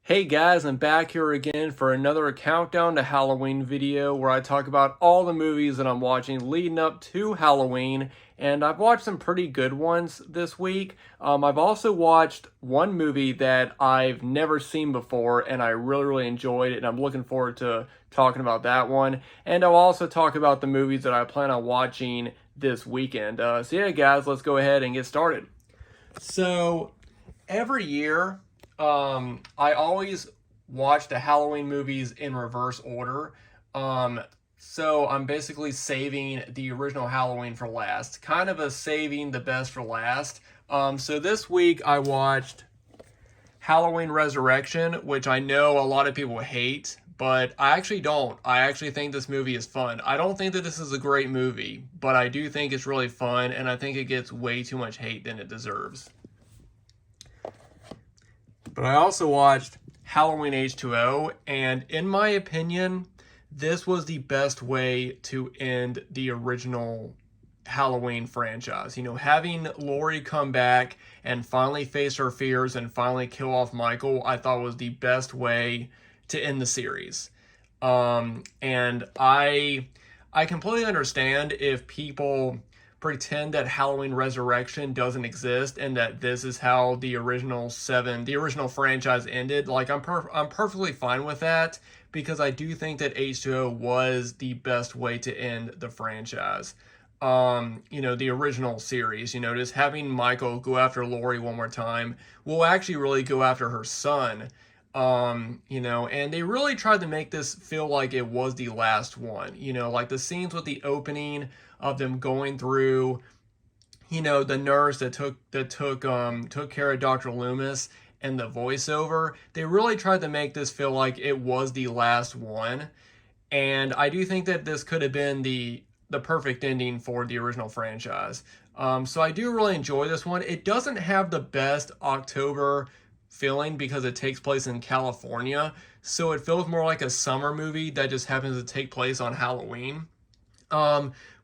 Hey guys, I'm back here again for another countdown to Halloween video where I talk about all the movies that I'm watching leading up to Halloween, and I've watched some pretty good ones this week. I've also watched one movie that I've never seen before and I really enjoyed it, and I'm looking forward to talking about that one. And I'll also talk about the movies that I plan on watching this weekend. So yeah guys, let's go ahead and get started. So every year, I always watch the Halloween movies in reverse order. Um, so I'm basically saving the original Halloween for last, kind of a saving the best for last. So this week I watched Halloween Resurrection, which I know a lot of people hate, but I actually don't. I actually think this movie is fun. I don't think that this is a great movie, but I do think it's really fun, and I think it gets way too much hate than it deserves. But I also watched Halloween H2O, and in my opinion, this was the best way to end the original Halloween franchise. You know, having Laurie come back and finally face her fears and finally kill off Michael, I thought was the best way to end the series. And I completely understand if people pretend that Halloween Resurrection doesn't exist and that this is how the original franchise ended. Like I'm perfectly fine with that because I do think that H2O was the best way to end the franchise. The original series, just having Michael go after Laurie one more time will actually really go after her son. And they really tried to make this feel like it was the last one. Like the scenes with the opening of them going through, the nurse that took care of Dr. Loomis and the voiceover. They really tried to make this feel like it was the last one. And I do think that this could have been the perfect ending for the original franchise. So I do really enjoy this one. It doesn't have the best October feeling because it takes place in California. So it feels more like a summer movie that just happens to take place on Halloween.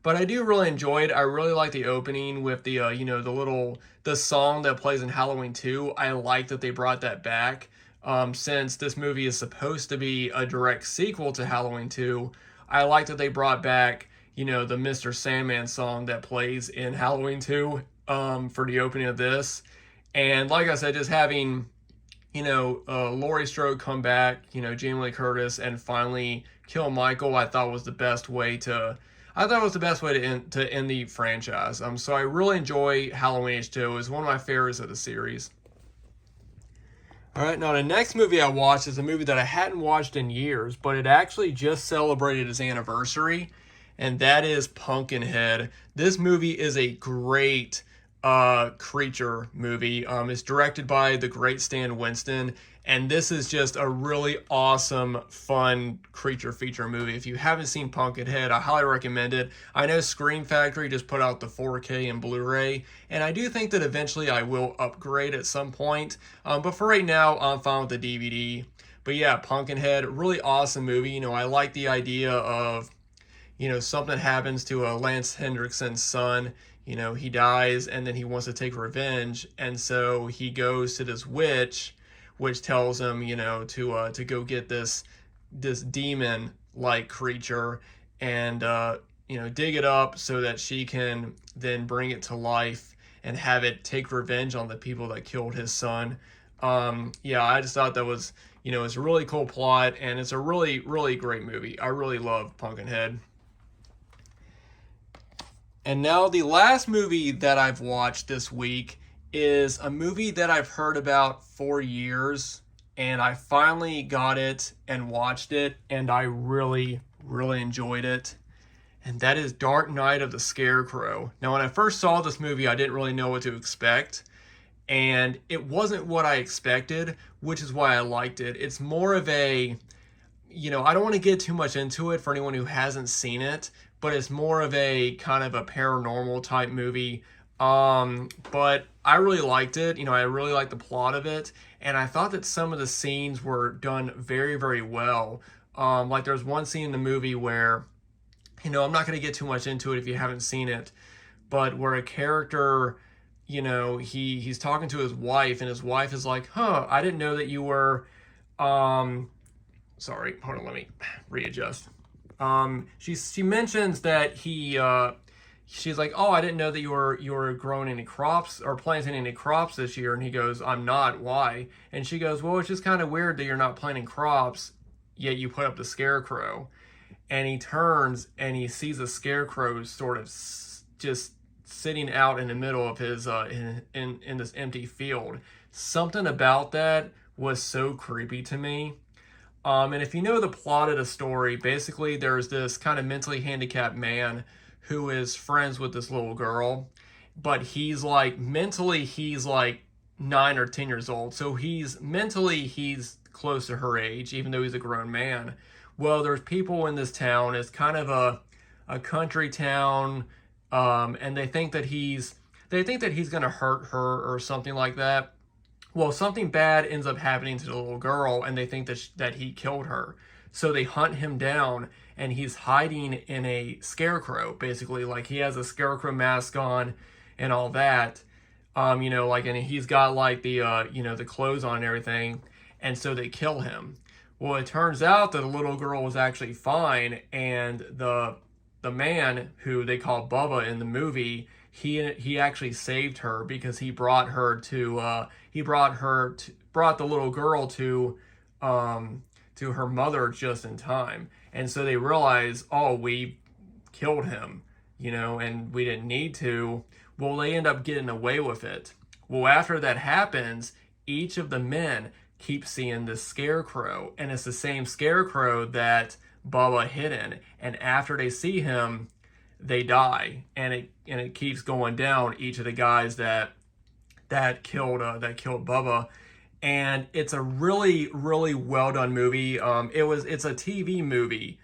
But I do really enjoy it. I really like the opening with the song that plays in Halloween 2. I like that they brought that back. Since this movie is supposed to be a direct sequel to Halloween 2, I like that they brought back, the Mr. Sandman song that plays in Halloween 2, for the opening of this. And like I said, just having, Laurie Strode come back, Jamie Lee Curtis, and finally kill Michael, I thought was the best way to end the franchise. So I really enjoy Halloween H2O. It's one of my favorites of the series. All right, now the next movie I watched is a movie that I hadn't watched in years, but it actually just celebrated its anniversary, and that is Pumpkinhead. This movie is a great creature movie. It's directed by the great Stan Winston, and this is just a really awesome, fun creature feature movie. If you haven't seen Pumpkinhead, I highly recommend it. I know Scream Factory just put out the 4K and Blu-ray, and I do think that eventually I will upgrade at some point. But for right now, I'm fine with the DVD. But yeah, Pumpkinhead, really awesome movie. I like the idea of, something happens to Lance Hendrickson's son. He dies and then he wants to take revenge, and so he goes to this witch, which tells him, to go get this demon like creature and dig it up so that she can then bring it to life and have it take revenge on the people that killed his son. I just thought that was, it's a really cool plot, and it's a really great movie. I really love Pumpkinhead. And now the last movie that I've watched this week is a movie that I've heard about for years, and I finally got it and watched it, and I really enjoyed it. And that is Dark Knight of the Scarecrow. Now, when I first saw this movie, I didn't really know what to expect, and it wasn't what I expected, which is why I liked it. It's more of a, I don't want to get too much into it for anyone who hasn't seen it, but it's more of a kind of a paranormal type movie. But I really liked it. I really liked the plot of it, and I thought that some of the scenes were done very well. Like there's one scene in the movie where, I'm not going to get too much into it if you haven't seen it, but where a character, he's talking to his wife, and his wife is like, I didn't know that you were Sorry, hold on, let me readjust. She mentions that she's like, oh, I didn't know that you were growing any crops or planting any crops this year. And he goes, I'm not. Why? And she goes, well, it's just kind of weird that you're not planting crops, yet you put up the scarecrow. And he turns and he sees a scarecrow sort of just sitting out in the middle of his in this empty field. Something about that was so creepy to me. And if you know the plot of the story, basically there's this kind of mentally handicapped man who is friends with this little girl, but he's like mentally he's like 9 or 10 years old, so he's close to her age, even though he's a grown man. Well, there's people in this town. It's kind of a country town, and they think that he's gonna hurt her or something like that. Well, something bad ends up happening to the little girl, and they think that he killed her. So they hunt him down, and he's hiding in a scarecrow, basically. Like, he has a scarecrow mask on and all that. Like, and he's got, like, the clothes on and everything, and so they kill him. Well, it turns out that the little girl was actually fine, and the man, who they call Bubba in the movie, he actually saved her because he brought the little girl to her mother just in time. And so they realize, oh, we killed him, and we didn't need to. Well, they end up getting away with it. Well, after that happens, each of the men keep seeing this scarecrow, and it's the same scarecrow that Bubba hid in. And after they see him, they die, and it keeps going down. Each of the guys that killed Bubba, and it's a really, really well done movie. It's a TV movie,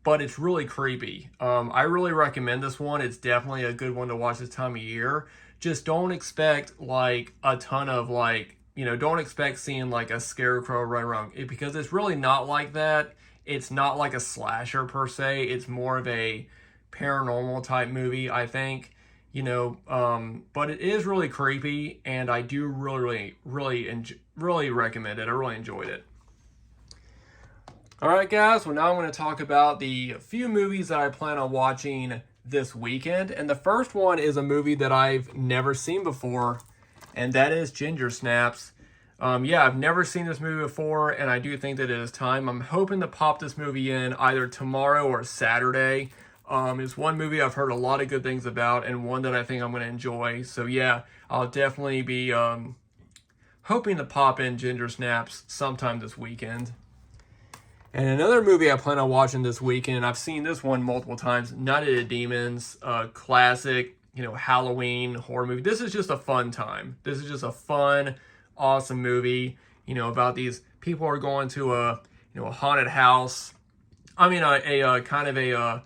but it's really creepy. I really recommend this one. It's definitely a good one to watch this time of year. Just don't expect like a ton of don't expect seeing like a scarecrow run around because it's really not like that. It's not like a slasher per se. It's more of a paranormal type movie, I think. But it is really creepy, and I do really, really, really recommend it. I really enjoyed it. All right, guys. Well, now I'm going to talk about the few movies that I plan on watching this weekend, and the first one is a movie that I've never seen before, and that is Ginger Snaps. I've never seen this movie before, and I do think that it is time. I'm hoping to pop this movie in either tomorrow or Saturday. It's one movie I've heard a lot of good things about, and one that I think I'm going to enjoy. So yeah, I'll definitely be hoping to pop in Ginger Snaps sometime this weekend. And another movie I plan on watching this weekend, I've seen this one multiple times, Night of the Demons, classic, Halloween horror movie. This is just a fun time. This is just a fun, awesome movie, about these people are going to a haunted house. I mean, a kind of a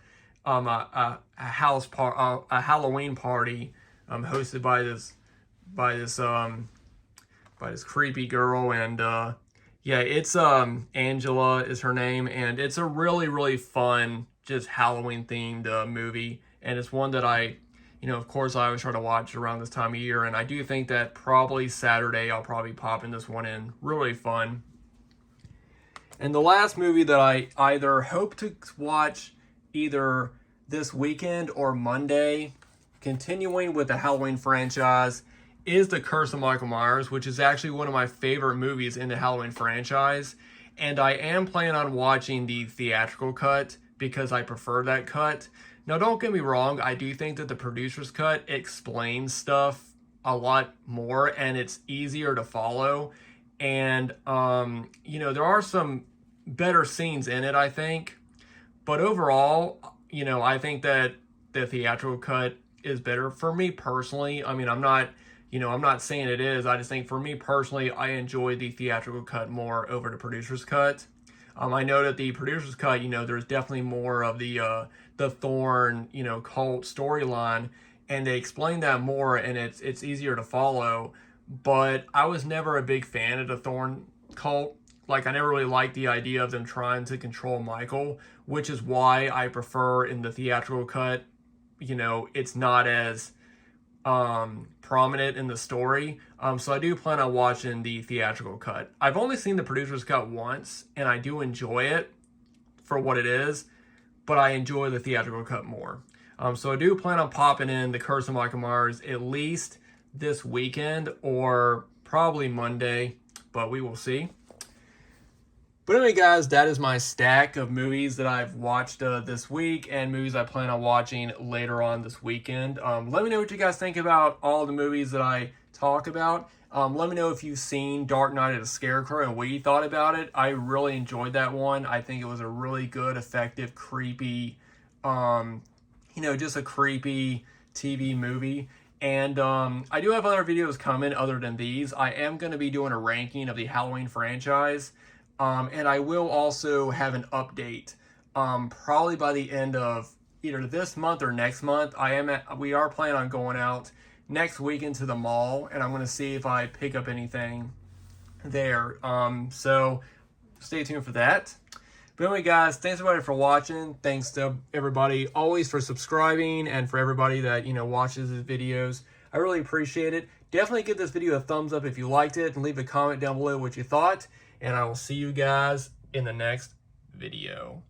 Halloween party, hosted by this creepy girl, and it's Angela is her name, and it's a really, really fun, just Halloween themed movie, and it's one that of course I always try to watch around this time of year, and I do think that probably Saturday I'll probably pop in this one in. Really fun. And the last movie that I either hope to watch either this weekend or Monday, continuing with the Halloween franchise, is The Curse of Michael Myers, which is actually one of my favorite movies in the Halloween franchise. And I am planning on watching the theatrical cut because I prefer that cut. Now, don't get me wrong, I do think that the producer's cut explains stuff a lot more and it's easier to follow. And, there are some better scenes in it, I think. But overall, I think that the theatrical cut is better for me personally. I mean, I'm not saying it is. I just think for me personally, I enjoy the theatrical cut more over the producer's cut. I know that the producer's cut, there's definitely more of the Thorn, cult storyline, and they explain that more, and it's easier to follow. But I was never a big fan of the Thorn cult. Like, I never really liked the idea of them trying to control Michael, which is why I prefer in the theatrical cut, it's not as prominent in the story. So I do plan on watching the theatrical cut. I've only seen the producer's cut once, and I do enjoy it for what it is, but I enjoy the theatrical cut more. So I do plan on popping in The Curse of Michael Myers at least this weekend or probably Monday, but we will see. But anyway, guys, that is my stack of movies that I've watched this week and movies I plan on watching later on this weekend. Let me know what you guys think about all the movies that I talk about. Let me know if you've seen Dark Knight of the Scarecrow and what you thought about it. I really enjoyed that one. I think it was a really good, effective, creepy, just a creepy TV movie. And I do have other videos coming other than these. I am going to be doing a ranking of the Halloween franchise. And I will also have an update probably by the end of either this month or next month. We are planning on going out next week into the mall, and I'm going to see if I pick up anything there. So stay tuned for that. But anyway, guys, thanks everybody for watching. Thanks to everybody always for subscribing and for everybody that, watches these videos. I really appreciate it. Definitely give this video a thumbs up if you liked it and leave a comment down below what you thought. And I will see you guys in the next video.